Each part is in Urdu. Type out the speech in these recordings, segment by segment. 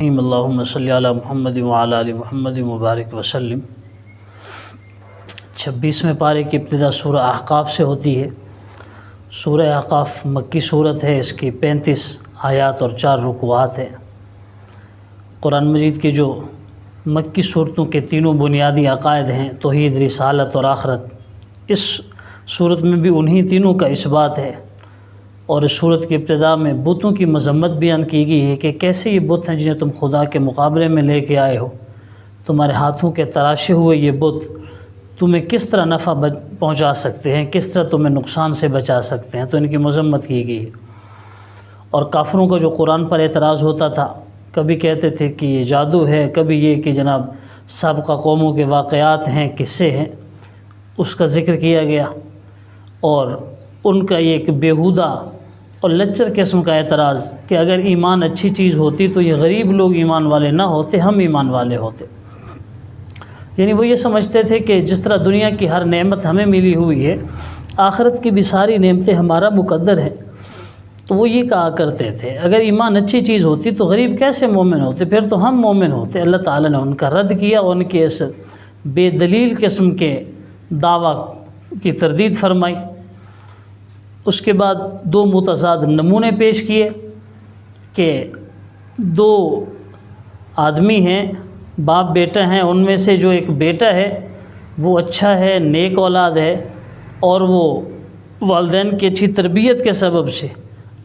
اللہم صلی علی محمد وعلی آل محمد مبارک وسلم۔ 26ویں پارے کی ابتدا سورہ احقاف سے ہوتی ہے۔ سورہ احقاف مکی صورت ہے، اس کی 35 آیات اور 4 رکوعات ہیں۔ قرآن مجید کی جو مکی صورتوں کے تینوں بنیادی عقائد ہیں، توحید، رسالت اور آخرت، اس صورت میں بھی انہی تینوں کا اثبات ہے۔ اور اس صورت کی ابتدا میں بتوں کی مذمت بیان کی گئی ہے کہ کیسے یہ بت ہیں جنہیں تم خدا کے مقابلے میں لے کے آئے ہو، تمہارے ہاتھوں کے تراشے ہوئے یہ بت تمہیں کس طرح نفع پہنچا سکتے ہیں، کس طرح تمہیں نقصان سے بچا سکتے ہیں، تو ان کی مذمت کی گئی ہے۔ اور کافروں کا جو قرآن پر اعتراض ہوتا تھا، کبھی کہتے تھے کہ یہ جادو ہے، کبھی یہ کہ جناب سابقہ قوموں کے واقعات ہیں، قصے ہیں، اس کا ذکر کیا گیا۔ اور ان کا یہ ایک بیہودہ اور لچر قسم کا اعتراض کہ اگر ایمان اچھی چیز ہوتی تو یہ غریب لوگ ایمان والے نہ ہوتے، ہم ایمان والے ہوتے۔ یعنی وہ یہ سمجھتے تھے کہ جس طرح دنیا کی ہر نعمت ہمیں ملی ہوئی ہے، آخرت کی بھی ساری نعمتیں ہمارا مقدر ہیں۔ تو وہ یہ کہا کرتے تھے اگر ایمان اچھی چیز ہوتی تو غریب کیسے مومن ہوتے، پھر تو ہم مومن ہوتے۔ اللہ تعالیٰ نے ان کا رد کیا، ان کے اس بے دلیل قسم کے دعویٰ کی تردید فرمائی۔ اس کے بعد 2 متضاد نمونے پیش کیے کہ 2 آدمی ہیں، باپ بیٹا ہیں، ان میں سے جو ایک بیٹا ہے وہ اچھا ہے، نیک اولاد ہے، اور وہ والدین کی اچھی تربیت کے سبب سے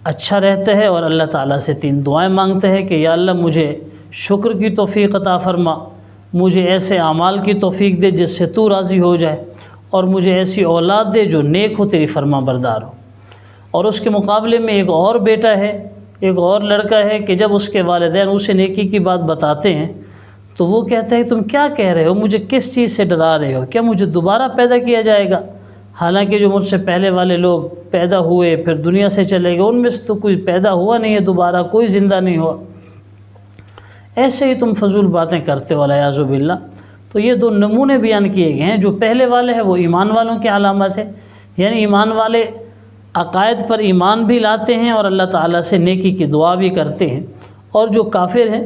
اچھا رہتا ہے، اور اللہ تعالیٰ سے 3 دعائیں مانگتا ہے کہ یا اللہ مجھے شکر کی توفیق عطا فرما، مجھے ایسے اعمال کی توفیق دے جس سے تو راضی ہو جائے، اور مجھے ایسی اولاد دے جو نیک ہو، تیری فرما بردار ہو۔ اور اس کے مقابلے میں ایک اور بیٹا ہے، ایک اور لڑکا ہے کہ جب اس کے والدین اسے نیکی کی بات بتاتے ہیں تو وہ کہتا ہے تم کیا کہہ رہے ہو، مجھے کس چیز سے ڈرا رہے ہو، کیا مجھے دوبارہ پیدا کیا جائے گا؟ حالانکہ جو مجھ سے پہلے والے لوگ پیدا ہوئے پھر دنیا سے چلے گئے، ان میں سے تو کوئی پیدا ہوا نہیں ہے، دوبارہ کوئی زندہ نہیں ہوا، ایسے ہی تم فضول باتیں کرتے ہو والعیاذ باللہ۔ تو یہ 2 نمونے بیان کیے گئے ہیں۔ جو پہلے والے ہیں وہ ایمان والوں کی علامت ہے، یعنی ایمان والے عقائد پر ایمان بھی لاتے ہیں اور اللہ تعالیٰ سے نیکی کی دعا بھی کرتے ہیں، اور جو کافر ہیں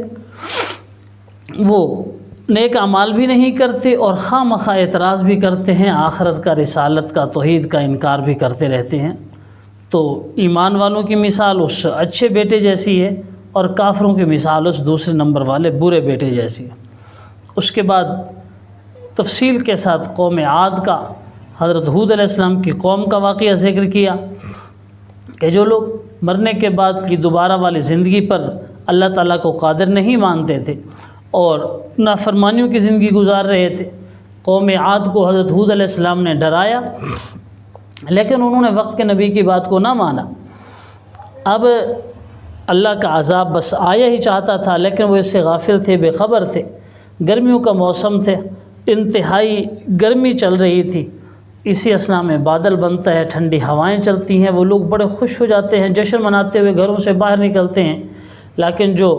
وہ نیک اعمال بھی نہیں کرتے اور خواہ مخواہ اعتراض بھی کرتے ہیں، آخرت کا، رسالت کا، توحید کا انکار بھی کرتے رہتے ہیں۔ تو ایمان والوں کی مثال اس اچھے بیٹے جیسی ہے، اور کافروں کی مثال اس دوسرے نمبر والے برے بیٹے جیسی ہے۔ اس کے بعد تفصیل کے ساتھ قوم عاد کا، حضرت ہود علیہ السلام کی قوم کا واقعہ ذکر کیا کہ جو لوگ مرنے کے بعد کی دوبارہ والی زندگی پر اللہ تعالیٰ کو قادر نہیں مانتے تھے اور نافرمانیوں کی زندگی گزار رہے تھے، قوم عاد کو حضرت ہود علیہ السلام نے ڈرایا، لیکن انہوں نے وقت کے نبی کی بات کو نہ مانا۔ اب اللہ کا عذاب بس آیا ہی چاہتا تھا، لیکن وہ اس سے غافل تھے، بے خبر تھے۔ گرمیوں کا موسم تھے، انتہائی گرمی چل رہی تھی، اسی اثنا میں بادل بنتا ہے، ٹھنڈی ہوائیں چلتی ہیں، وہ لوگ بڑے خوش ہو جاتے ہیں، جشن مناتے ہوئے گھروں سے باہر نکلتے ہیں، لیکن جو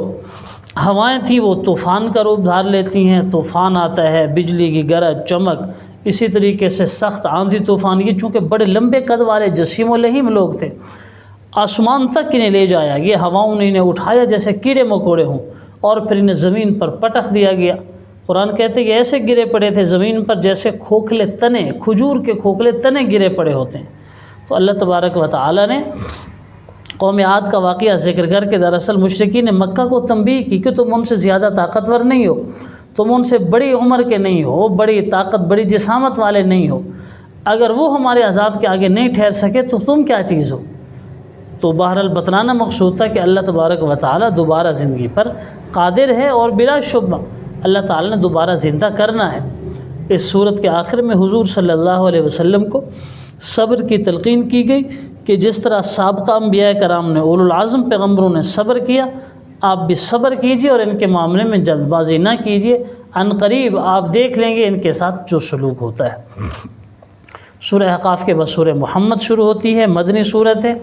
ہوائیں تھیں وہ طوفان کا روپ دھار لیتی ہیں، طوفان آتا ہے، بجلی کی گرج، چمک، اسی طریقے سے سخت آندھی طوفان۔ یہ چونکہ بڑے لمبے قد والے جسیم و لحیم لوگ تھے، آسمان تک انہیں لے جایا، یہ ہواؤں نے انہیں اٹھایا جیسے کیڑے مکوڑے ہوں، اور پھر انہیں زمین پر پٹخ دیا گیا۔ قرآن کہتے ہیں کہ ایسے گرے پڑے تھے زمین پر جیسے کھوکھلے تنے، کھجور کے کھوکھلے تنے گرے پڑے ہوتے ہیں۔ تو اللہ تبارک و تعالی نے قوم عاد کا واقعہ ذکر کر کے دراصل مشرکین نے مکہ کو تنبیہ کی کہ تم ان سے زیادہ طاقتور نہیں ہو، تم ان سے بڑی عمر کے نہیں ہو، بڑی طاقت، بڑی جسامت والے نہیں ہو، اگر وہ ہمارے عذاب کے آگے نہیں ٹھہر سکے تو تم کیا چیز ہو۔ تو بہرحال بتلانا مقصود تھا کہ اللہ تبارک و تعالی دوبارہ زندگی پر قادر ہے، اور بلا شبہ اللہ تعالیٰ نے دوبارہ زندہ کرنا ہے۔ اس صورت کے آخر میں حضور صلی اللہ علیہ وسلم کو صبر کی تلقین کی گئی کہ جس طرح سابقہ انبیاء کرام نے، اولو العزم پیغمبروں نے صبر کیا، آپ بھی صبر کیجئے اور ان کے معاملے میں جلد بازی نہ کیجئے، عن قریب آپ دیکھ لیں گے ان کے ساتھ جو سلوک ہوتا ہے۔ سورہ احقاف کے بعد سورہ محمد شروع ہوتی ہے، مدنی صورت ہے،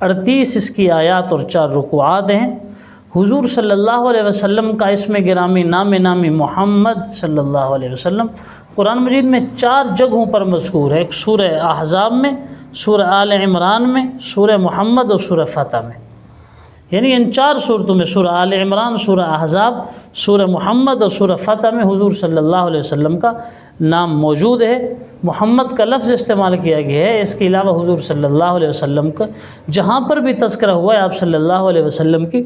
38 اس کی آیات اور 4 رکوعات ہیں۔ حضور صلی اللہ علیہ وسلم کا اسم گرامی، نامی محمد صلی اللہ علیہ وسلم قرآن مجید میں 4 جگہوں پر مذکور ہے، ایک سورہ احزاب میں، سورہ آل عمران میں، سورہ محمد اور سورہ فتح میں۔ یعنی ان 4 صورتوں میں سورہ آل عمران، سورہ احزاب، سورہ محمد اور سورہ فتح میں حضور صلی اللہ علیہ وسلم کا نام موجود ہے۔ محمد کا لفظ استعمال کیا گیا ہے، اس کے علاوہ حضور صلی اللہ علیہ وسلم کا جہاں پر بھی تذکرہ ہوا ہے آپ صلی اللہ علیہ وسلم کی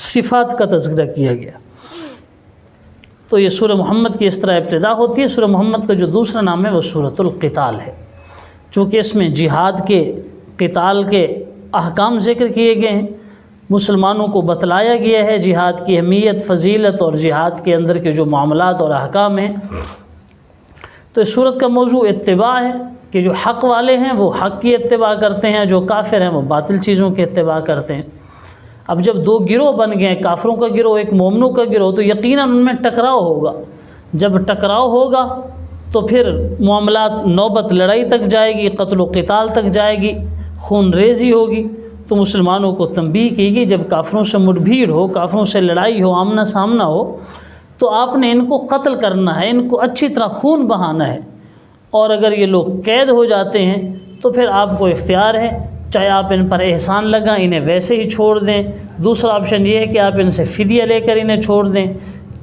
صفات کا تذکرہ کیا گیا۔ تو یہ سورہ محمد کی اس طرح ابتدا ہوتی ہے۔ سورہ محمد کا جو دوسرا نام ہے وہ سورۃ القتال ہے، چونکہ اس میں جہاد کے، قتال کے احکام ذکر کیے گئے ہیں، مسلمانوں کو بتلایا گیا ہے جہاد کی اہمیت، فضیلت اور جہاد کے اندر کے جو معاملات اور احکام ہیں۔ تو اس صورت کا موضوع اتباع ہے کہ جو حق والے ہیں وہ حق کی اتباع کرتے ہیں، جو کافر ہیں وہ باطل چیزوں کی اتباع کرتے ہیں۔ اب جب 2 گروہ بن گئے، کافروں کا گروہ، ایک مومنوں کا گروہ، تو یقیناً ان میں ٹکراؤ ہوگا۔ جب ٹکراؤ ہوگا تو پھر معاملات، نوبت لڑائی تک جائے گی، قتل و قتال تک جائے گی، خون ریزی ہوگی۔ تو مسلمانوں کو تنبیہ کی گئی، جب کافروں سے مٹ بھیڑ ہو، کافروں سے لڑائی ہو، آمنا سامنا ہو، تو آپ نے ان کو قتل کرنا ہے، ان کو اچھی طرح خون بہانا ہے، اور اگر یہ لوگ قید ہو جاتے ہیں تو پھر آپ کو اختیار ہے، چاہے آپ ان پر احسان لگائیں، انہیں ویسے ہی چھوڑ دیں۔ دوسرا آپشن یہ ہے کہ آپ ان سے فدیہ لے کر انہیں چھوڑ دیں۔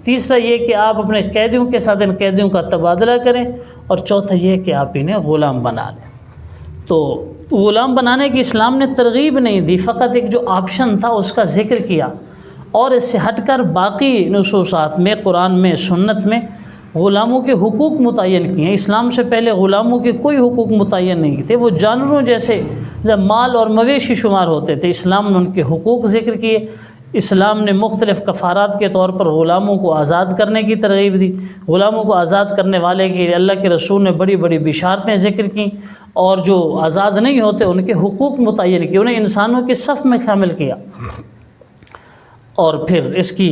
تیسرا یہ کہ آپ اپنے قیدیوں کے ساتھ ان قیدیوں کا تبادلہ کریں، اور چوتھا یہ کہ آپ انہیں غلام بنا لیں۔ تو غلام بنانے کی اسلام نے ترغیب نہیں دی، فقط ایک جو آپشن تھا اس کا ذکر کیا، اور اس سے ہٹ کر باقی نصوصات میں، قرآن میں، سنت میں غلاموں کے حقوق متعین کیے ہیں۔ اسلام سے پہلے غلاموں کے کوئی حقوق متعین نہیں تھے، وہ جانوروں جیسے مال اور مویشی شمار ہوتے تھے۔ اسلام نے ان کے حقوق ذکر کیے۔ اسلام نے مختلف کفارات کے طور پر غلاموں کو آزاد کرنے کی ترغیب دی۔ غلاموں کو آزاد کرنے والے کے لیے اللہ کے رسول نے بڑی بڑی بشارتیں ذکر کیں، اور جو آزاد نہیں ہوتے ان کے حقوق متعین کیے، انہیں انسانوں کے صف میں شامل کیا۔ اور پھر اس کی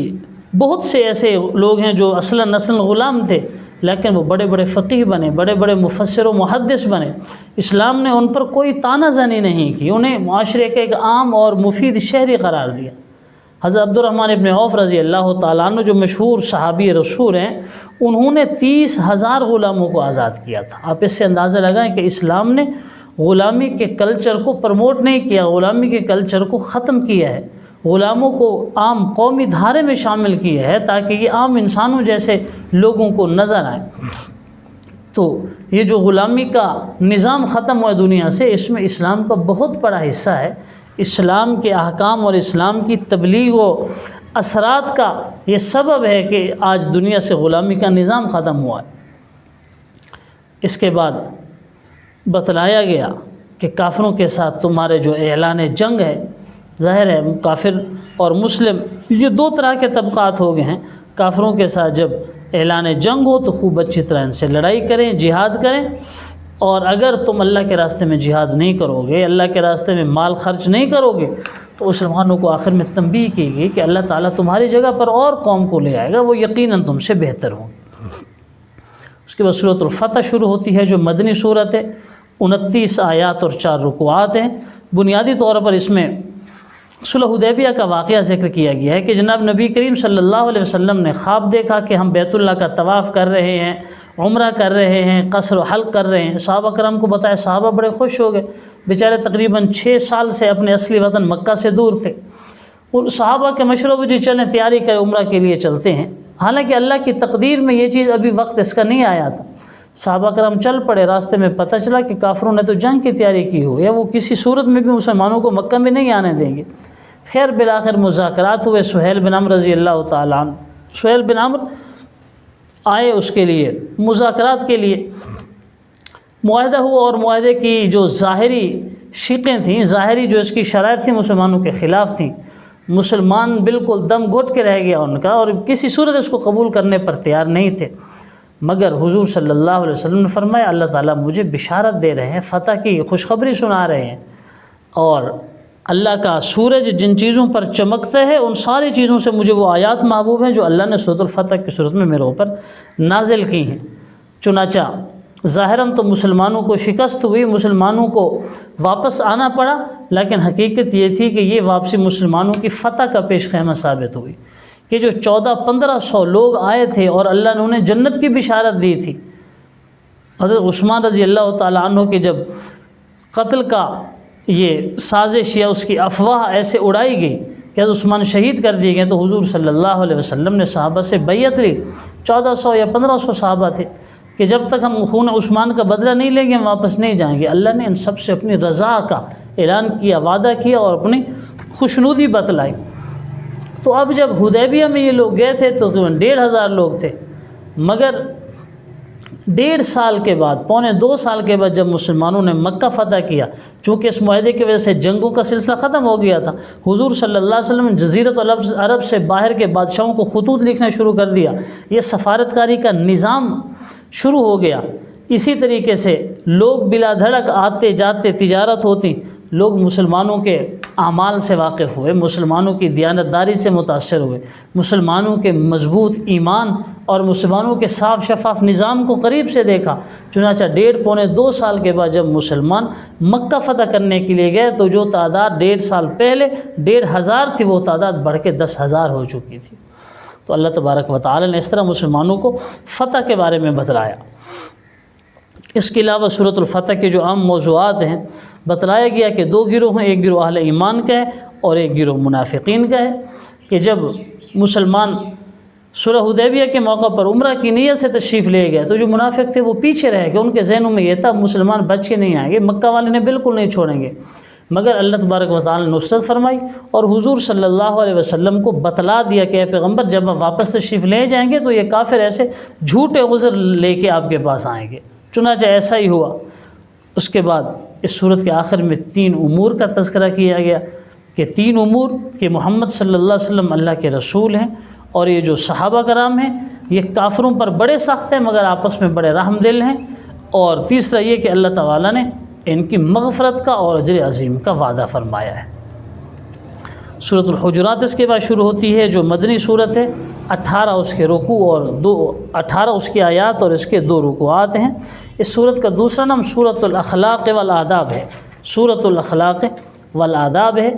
بہت سے ایسے لوگ ہیں جو اصلاً غلام تھے، لیکن وہ بڑے بڑے فقیہ بنے، بڑے بڑے مفسر و محدث بنے۔ اسلام نے ان پر کوئی تانہ زنی نہیں کی، انہیں معاشرے کا ایک عام اور مفید شہری قرار دیا۔ حضرت عبدالرحمن ابن عوف رضی اللہ تعالیٰ عنہ جو مشہور صحابی رسول ہیں، انہوں نے 30,000 غلاموں کو آزاد کیا تھا۔ آپ اس سے اندازہ لگائیں کہ اسلام نے غلامی کے کلچر کو پروموٹ نہیں کیا، غلامی کے کلچر کو ختم کیا ہے، غلاموں کو عام قومی دھارے میں شامل کیا ہے تاکہ یہ عام انسانوں جیسے لوگوں کو نظر آئے۔ تو یہ جو غلامی کا نظام ختم ہوا دنیا سے، اس میں اسلام کا بہت بڑا حصہ ہے۔ اسلام کے احکام اور اسلام کی تبلیغ و اثرات کا یہ سبب ہے کہ آج دنیا سے غلامی کا نظام ختم ہوا ہے۔ اس کے بعد بتلایا گیا کہ کافروں کے ساتھ تمہارے جو اعلان جنگ ہے، ظاہر ہے کافر اور مسلم یہ 2 طرح کے طبقات ہو گئے ہیں۔ کافروں کے ساتھ جب اعلان جنگ ہو تو خوب اچھی طرح ان سے لڑائی کریں، جہاد کریں، اور اگر تم اللہ کے راستے میں جہاد نہیں کرو گے، اللہ کے راستے میں مال خرچ نہیں کرو گے، تو مسلمانوں کو آخر میں تنبیہ کی گئی کہ اللہ تعالیٰ تمہاری جگہ پر اور قوم کو لے آئے گا، وہ یقیناً تم سے بہتر ہوں گے۔ اس کے بعد سورۃ الفتح شروع ہوتی ہے جو مدنی صورت ہے، 29 آیات اور 4 رکوعات ہیں۔ بنیادی طور پر اس میں صلح حدیبیہ کا واقعہ ذکر کیا گیا ہے کہ جناب نبی کریم صلی اللہ علیہ وسلم نے خواب دیکھا کہ ہم بیت اللہ کا طواف کر رہے ہیں، عمرہ کر رہے ہیں، قصر و حلق کر رہے ہیں۔ صحابہ کرام کو بتایا، صحابہ بڑے خوش ہو گئے، بیچارے تقریباً 6 سال سے اپنے اصلی وطن مکہ سے دور تھے۔ اور صحابہ کے مشورے جی چلیں تیاری کریں، عمرہ کے لیے چلتے ہیں، حالانکہ اللہ کی تقدیر میں یہ چیز ابھی وقت اس کا نہیں آیا تھا۔ صحابہ کرام چل پڑے، راستے میں پتہ چلا کہ کافروں نے تو جنگ کی تیاری کی ہو، یا وہ کسی صورت میں بھی مسلمانوں کو مکہ میں نہیں آنے دیں گے۔ خیر بالآخر مذاکرات ہوئے، سہیل بن عمرو رضی اللہ تعالیٰ عنہ، سہیل بن عمرو آئے اس کے لیے مذاکرات کے لیے، معاہدہ ہوا، اور معاہدے کی جو ظاہری شقیں تھیں، ظاہری جو اس کی شرائط تھیں مسلمانوں کے خلاف تھیں۔ مسلمان بالکل دم گھٹ کے رہ گیا ان کا، اور کسی صورت اس کو قبول کرنے پر تیار نہیں تھے۔ مگر حضور صلی اللہ علیہ وسلم نے فرمایا، اللہ تعالیٰ مجھے بشارت دے رہے ہیں، فتح کی خوشخبری سنا رہے ہیں، اور اللہ کا سورج جن چیزوں پر چمکتا ہے ان ساری چیزوں سے مجھے وہ آیات محبوب ہیں جو اللہ نے سورۃ الفتح کی صورت میں میرے اوپر نازل کی ہیں۔ چنانچہ ظاہراً تو مسلمانوں کو شکست ہوئی، مسلمانوں کو واپس آنا پڑا، لیکن حقیقت یہ تھی کہ یہ واپسی مسلمانوں کی فتح کا پیش خیمہ ثابت ہوئی کہ جو 1400-1500 لوگ آئے تھے اور اللہ نے انہیں جنت کی بشارت دی تھی۔ حضرت عثمان رضی اللہ تعالیٰ عنہ کے جب قتل کا یہ سازش یا اس کی افواہ ایسے اڑائی گئی کہ عثمان شہید کر دیے گئے تو حضور صلی اللہ علیہ وسلم نے صحابہ سے بیعت لی. 1400 یا 1500 صحابہ تھے کہ جب تک ہم خون عثمان کا بدلہ نہیں لیں گے ہم واپس نہیں جائیں گے. اللہ نے ان سب سے اپنی رضا کا اعلان کیا، وعدہ کیا اور اپنی خوشنودی بتلائی. تو اب جب حدیبیہ میں یہ لوگ گئے تھے تو 1500 لوگ تھے، مگر 1.5 سال کے بعد، 1.25 سال کے بعد جب مسلمانوں نے مکہ فتح کیا، چونکہ اس معاہدے کی وجہ سے جنگوں کا سلسلہ ختم ہو گیا تھا، حضور صلی اللہ علیہ وسلم نے جزیرۃ العرب سے باہر کے بادشاہوں کو خطوط لکھنا شروع کر دیا. یہ سفارتکاری کا نظام شروع ہو گیا. اسی طریقے سے لوگ بلا دھڑک آتے جاتے، تجارت ہوتی، لوگ مسلمانوں کے اعمال سے واقف ہوئے، مسلمانوں کی دیانتداری سے متاثر ہوئے، مسلمانوں کے مضبوط ایمان اور مسلمانوں کے صاف شفاف نظام کو قریب سے دیکھا. چنانچہ 1.5-2 سال کے بعد جب مسلمان مکہ فتح کرنے کے لیے گئے تو جو تعداد 1.5 سال پہلے 1,500 تھی وہ تعداد بڑھ کے 10,000 ہو چکی تھی. تو اللہ تبارک و تعالی نے اس طرح مسلمانوں کو فتح کے بارے میں بتلایا. اس کے علاوہ سورۃ الفتح کے جو عام موضوعات ہیں بتلایا گیا کہ 2 گروہ ہیں، ایک گروہ اہل ایمان کا ہے اور ایک گروہ منافقین کا ہے. کہ جب مسلمان صلح حدیبیہ کے موقع پر عمرہ کی نیت سے تشریف لے گئے تو جو منافق تھے وہ پیچھے رہ گئے. ان کے ذہنوں میں یہ تھا مسلمان بچ کے نہیں آئیں گے، مکہ والے نے بالکل نہیں چھوڑیں گے. مگر اللہ تبارک و تعالی نے نصرت فرمائی اور حضور صلی اللہ علیہ وسلم کو بتلا دیا کہ اے پیغمبر جب آپ واپس تشریف لے جائیں گے تو یہ کافر ایسے جھوٹے عذر لے کے آپ کے پاس آئیں گے. چنانچہ ایسا ہی ہوا. اس کے بعد اس صورت کے آخر میں 3 امور کا تذکرہ کیا گیا کہ 3 امور کہ محمد صلی اللہ علیہ وسلم اللہ کے رسول ہیں اور یہ جو صحابہ کرام ہیں یہ کافروں پر بڑے سخت ہیں مگر آپس میں بڑے رحم دل ہیں. اور تیسرا یہ کہ اللہ تعالیٰ نے ان کی مغفرت کا اور اجر عظیم کا وعدہ فرمایا ہے. سورۃ الحجرات اس کے بعد شروع ہوتی ہے جو مدنی صورت ہے. 18 اس کے رکوع اور 18 اس کی آیات اور اس کے 2 رکوعات ہیں. اس صورت کا دوسرا نام سورۃ الاخلاق والآداب ہے. سورۃ الاخلاق والآداب ہے.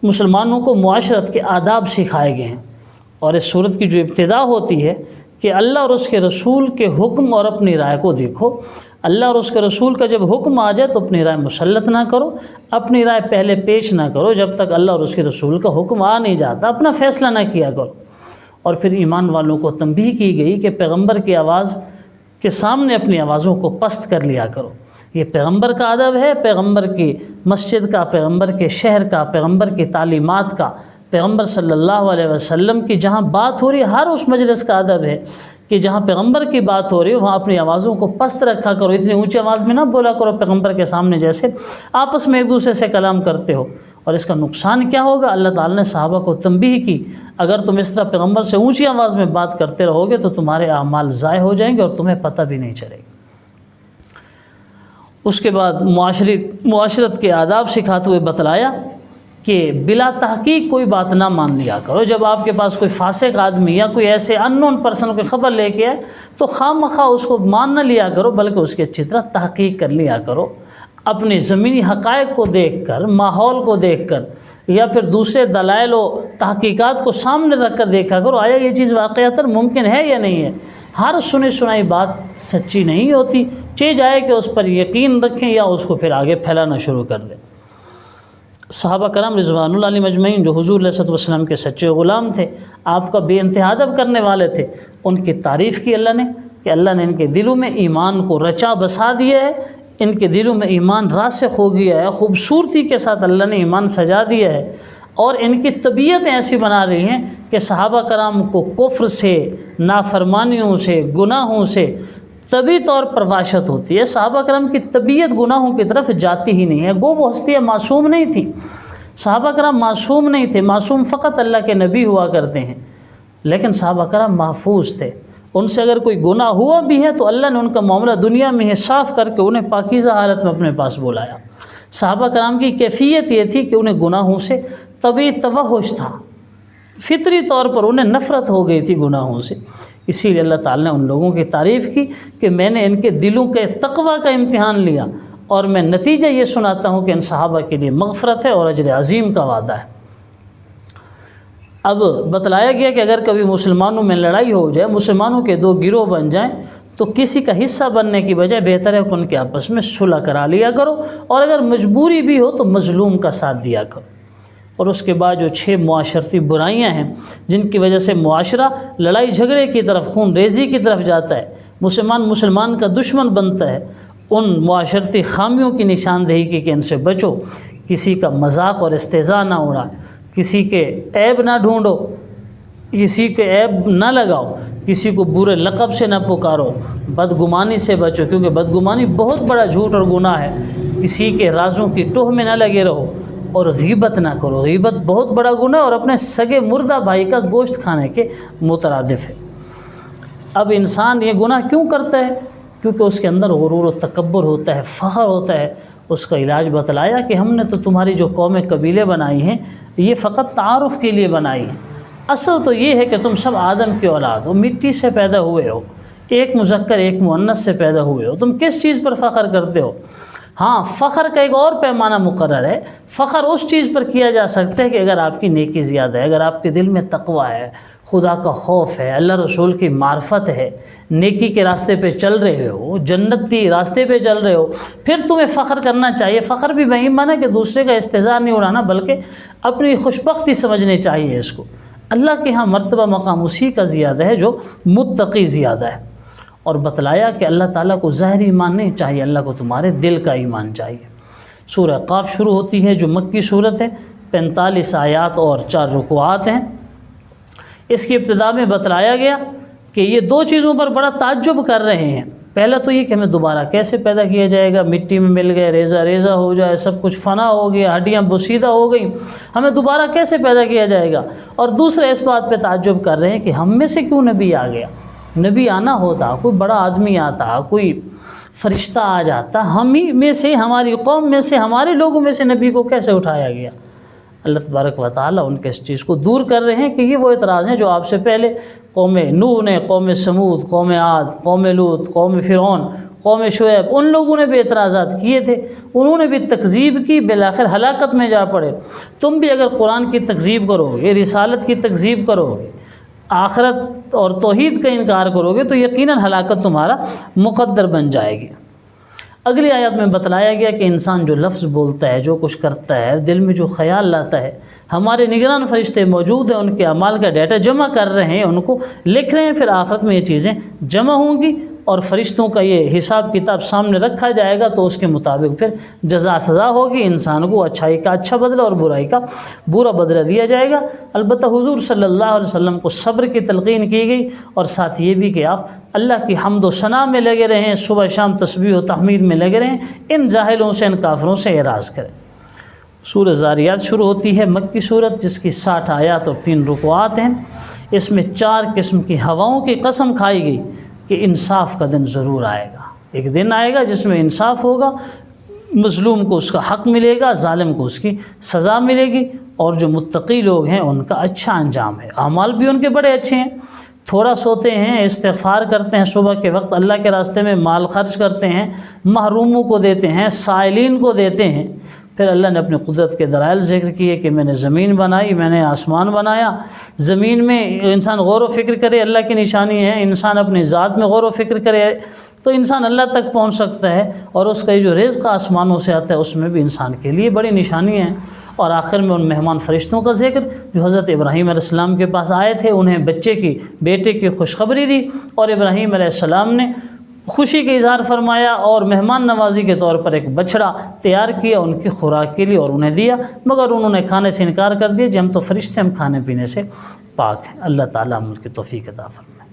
مسلمانوں کو معاشرت کے آداب سکھائے گئے ہیں اور اس صورت کی جو ابتدا ہوتی ہے کہ اللہ اور اس کے رسول کے حکم اور اپنی رائے کو دیکھو. اللہ اور اس کے رسول کا جب حکم آ جائے تو اپنی رائے مسلط نہ کرو، اپنی رائے پہلے پیش نہ کرو جب تک اللہ اور اس کے رسول کا حکم آ نہیں جاتا، اپنا فیصلہ نہ کیا کرو. اور پھر ایمان والوں کو تنبیہ کی گئی کہ پیغمبر کی آواز کے سامنے اپنی آوازوں کو پست کر لیا کرو. یہ پیغمبر کا ادب ہے، پیغمبر کی مسجد کا، پیغمبر کے شہر کا، پیغمبر کی تعلیمات کا، پیغمبر صلی اللہ علیہ وسلم کی جہاں بات ہو رہی ہے ہر اس مجلس کا ادب ہے کہ جہاں پیغمبر کی بات ہو رہی ہے وہاں اپنی آوازوں کو پست رکھا کرو. اتنی اونچی آواز میں نہ بولا کرو پیغمبر کے سامنے جیسے آپس میں ایک دوسرے سے کلام کرتے ہو. اور اس کا نقصان کیا ہوگا؟ اللہ تعالیٰ نے صحابہ کو تنبیہ کی اگر تم اس طرح پیغمبر سے اونچی آواز میں بات کرتے رہو گے تو تمہارے اعمال ضائع ہو جائیں گے اور تمہیں پتہ بھی نہیں چلے گا. اس کے بعد معاشرت کے آداب سکھاتے ہوئے بتلایا کہ بلا تحقیق کوئی بات نہ مان لیا کرو. جب آپ کے پاس کوئی فاسق آدمی یا کوئی ایسے ان نون پرسن کوئی خبر لے کے آئے تو خواہ مخواہ اس کو مان نہ لیا کرو بلکہ اس کی اچھی طرح تحقیق کر لیا کرو. اپنی زمینی حقائق کو دیکھ کر، ماحول کو دیکھ کر یا پھر دوسرے دلائل و تحقیقات کو سامنے رکھ کر دیکھا کرو آیا یہ چیز واقعتاً ممکن ہے یا نہیں ہے. ہر سنی سنائی بات سچی نہیں ہوتی، چیز آئے کہ اس پر یقین رکھیں یا اس کو پھر آگے پھیلانا شروع کر دیں. صحابہ کرام رضوان اللہ علیہم اجمعین جو حضور علیہ الصلوۃ والسلام کے سچے غلام تھے، آپ کا بے انتہا ادب کرنے والے تھے، ان کی تعریف کی اللہ نے کہ اللہ نے ان کے دلوں میں ایمان کو رچا بسا دیا ہے، ان کے دلوں میں ایمان راسخ ہو گیا ہے، خوبصورتی کے ساتھ اللہ نے ایمان سجا دیا ہے اور ان کی طبیعتیں ایسی بنا رہی ہیں کہ صحابہ کرام کو کفر سے، نافرمانیوں سے، گناہوں سے طبی طور پر وحشت ہوتی ہے. صحابہ کرام کی طبیعت گناہوں کی طرف جاتی ہی نہیں ہے. گو وہ ہستیاں معصوم نہیں تھیں، صحابہ کرام معصوم نہیں تھے، معصوم فقط اللہ کے نبی ہوا کرتے ہیں، لیکن صحابہ کرام محفوظ تھے. ان سے اگر کوئی گناہ ہوا بھی ہے تو اللہ نے ان کا معاملہ دنیا میں ہی صاف کر کے انہیں پاکیزہ حالت میں اپنے پاس بلایا. صحابہ کرام کی کیفیت یہ تھی کہ انہیں گناہوں سے طبی توحش تھا، فطری طور پر انہیں نفرت ہو گئی تھی گناہوں سے. اسی لیے اللہ تعالیٰ نے ان لوگوں کی تعریف کی کہ میں نے ان کے دلوں کے تقوی کا امتحان لیا اور میں نتیجہ یہ سناتا ہوں کہ ان صحابہ کے لیے مغفرت ہے اور اجر عظیم کا وعدہ ہے. اب بتلایا گیا کہ اگر کبھی مسلمانوں میں لڑائی ہو جائے، مسلمانوں کے 2 گروہ بن جائیں تو کسی کا حصہ بننے کی بجائے بہتر ہے کہ ان کے آپس میں صلح کرا لیا کرو اور اگر مجبوری بھی ہو تو مظلوم کا ساتھ دیا کرو. اور اس کے بعد جو 6 معاشرتی برائیاں ہیں جن کی وجہ سے معاشرہ لڑائی جھگڑے کی طرف، خون ریزی کی طرف جاتا ہے، مسلمان کا دشمن بنتا ہے، ان معاشرتی خامیوں کی نشاندہی کی کہ ان سے بچو۔ کسی کا مذاق اور استہزاء نہ اڑائے، کسی کے عیب نہ ڈھونڈو، کسی کے عیب نہ لگاؤ، کسی کو برے لقب سے نہ پکارو، بدگمانی سے بچو کیونکہ بدگمانی بہت بڑا جھوٹ اور گناہ ہے، کسی کے رازوں کی ٹوہ میں نہ لگے رہو، اور غیبت نہ کرو۔ غیبت بہت بڑا گناہ اور اپنے سگے مردہ بھائی کا گوشت کھانے کے مترادف ہے۔ اب انسان یہ گناہ کیوں کرتا ہے؟ کیونکہ اس کے اندر غرور و تکبر ہوتا ہے، فخر ہوتا ہے۔ اس کا علاج بتلایا کہ ہم نے تو تمہاری جو قومیں قبیلے بنائی ہیں یہ فقط تعارف کے لیے بنائی ہیں، اصل تو یہ ہے کہ تم سب آدم کی اولاد ہو، مٹی سے پیدا ہوئے ہو، ایک مذکر ایک مؤنث سے پیدا ہوئے ہو، تم کس چیز پر فخر کرتے ہو؟ ہاں، فخر کا ایک اور پیمانہ مقرر ہے۔ فخر اس چیز پر کیا جا سکتا ہے کہ اگر آپ کی نیکی زیادہ ہے، اگر آپ کے دل میں تقویٰ ہے، خدا کا خوف ہے، اللہ رسول کی معرفت ہے، نیکی کے راستے پہ چل رہے ہو، جنتی راستے پہ چل رہے ہو، پھر تمہیں فخر کرنا چاہیے۔ فخر بھی وہی مانا کہ دوسرے کا استہزاء نہیں اڑانا، بلکہ اپنی خوشبختی سمجھنی چاہیے اس کو۔ اللہ کے ہاں مرتبہ مقام اسی کا زیادہ ہے جو متقی زیادہ ہے، اور بتلایا کہ اللہ تعالیٰ کو ظاہری ایمان نہیں چاہیے، اللہ کو تمہارے دل کا ایمان چاہیے۔ سورہ قاف شروع ہوتی ہے جو مکی صورت ہے، 45 آیات اور 4 رکوعات ہیں۔ اس کی ابتدا میں بتلایا گیا کہ یہ 2 چیزوں پر بڑا تعجب کر رہے ہیں۔ پہلا تو یہ کہ ہمیں دوبارہ کیسے پیدا کیا جائے گا، مٹی میں مل گئے، ریزہ ہو جائے، سب کچھ فنا ہو گیا، ہڈیاں بوسیدہ ہو گئیں، ہمیں دوبارہ کیسے پیدا کیا جائے گا۔ اور دوسرا اس بات پہ تعجب کر رہے ہیں کہ ہم میں سے کیوں نبی آ گیا۔ نبی آنا ہوتا، کوئی بڑا آدمی آتا، کوئی فرشتہ آ جاتا، ہم ہی میں سے، ہماری قوم میں سے، ہمارے لوگوں میں سے نبی کو کیسے اٹھایا گیا۔ اللہ تبارک و تعالیٰ ان کے اس چیز کو دور کر رہے ہیں کہ یہ وہ اعتراض ہیں جو آپ سے پہلے قوم نوح نے، قوم سمود، قوم عاد، قوم لوط، قوم فرعون، قوم شعیب، ان لوگوں نے بھی اعتراضات کیے تھے، انہوں نے بھی تکذیب کی، بالآخر ہلاکت میں جا پڑے۔ تم بھی اگر قرآن کی تکذیب کرو گے، رسالت کی تکذیب کرو گے، آخرت اور توحید کا انکار کرو گے تو یقیناً ہلاکت تمہارا مقدر بن جائے گی۔ اگلی آیات میں بتلایا گیا کہ انسان جو لفظ بولتا ہے، جو کچھ کرتا ہے، دل میں جو خیال لاتا ہے، ہمارے نگران فرشتے موجود ہیں، ان کے اعمال کا ڈیٹا جمع کر رہے ہیں، ان کو لکھ رہے ہیں، پھر آخرت میں یہ چیزیں جمع ہوں گی اور فرشتوں کا یہ حساب کتاب سامنے رکھا جائے گا، تو اس کے مطابق پھر جزا سزا ہوگی، انسان کو اچھائی کا اچھا بدلہ اور برائی کا برا بدلہ دیا جائے گا۔ البتہ حضور صلی اللہ علیہ وسلم کو صبر کی تلقین کی گئی، اور ساتھ یہ بھی کہ آپ اللہ کی حمد و ثنا میں لگے رہیں، صبح شام تسبیح و تحمید میں لگے رہیں، ان جاہلوں سے، ان کافروں سے اعراض کریں۔ سورہ زاریات شروع ہوتی ہے، مکی صورت، جس کی 60 آیات اور 3 رکوعات ہیں۔ اس میں 4 قسم کی ہواؤں کی قسم کھائی گئی کہ انصاف کا دن ضرور آئے گا، ایک دن آئے گا جس میں انصاف ہوگا، مظلوم کو اس کا حق ملے گا، ظالم کو اس کی سزا ملے گی، اور جو متقی لوگ ہیں ان کا اچھا انجام ہے۔ اعمال بھی ان کے بڑے اچھے ہیں، تھوڑا سوتے ہیں، استغفار کرتے ہیں، صبح کے وقت اللہ کے راستے میں مال خرچ کرتے ہیں، محروموں کو دیتے ہیں، سائلین کو دیتے ہیں۔ پھر اللہ نے اپنی قدرت کے دلائل ذکر کیے کہ میں نے زمین بنائی، میں نے آسمان بنایا۔ زمین میں انسان غور و فکر کرے، اللہ کی نشانی ہے، انسان اپنی ذات میں غور و فکر کرے تو انسان اللہ تک پہنچ سکتا ہے، اور اس کا جو رزق آسمانوں سے آتا ہے اس میں بھی انسان کے لیے بڑی نشانی ہے۔ اور آخر میں ان مہمان فرشتوں کا ذکر جو حضرت ابراہیم علیہ السلام کے پاس آئے تھے، انہیں بیٹے کی خوشخبری دی، اور ابراہیم علیہ السلام نے خوشی کا اظہار فرمایا اور مہمان نوازی کے طور پر ایک بچڑا تیار کیا ان کی خوراک کے لیے اور انہیں دیا، مگر انہوں نے کھانے سے انکار کر دیا، ہم تو فرشتے، ہم کھانے پینے سے پاک ہیں۔ اللہ تعالیٰ عمل کی توفیق عطا فرمائے۔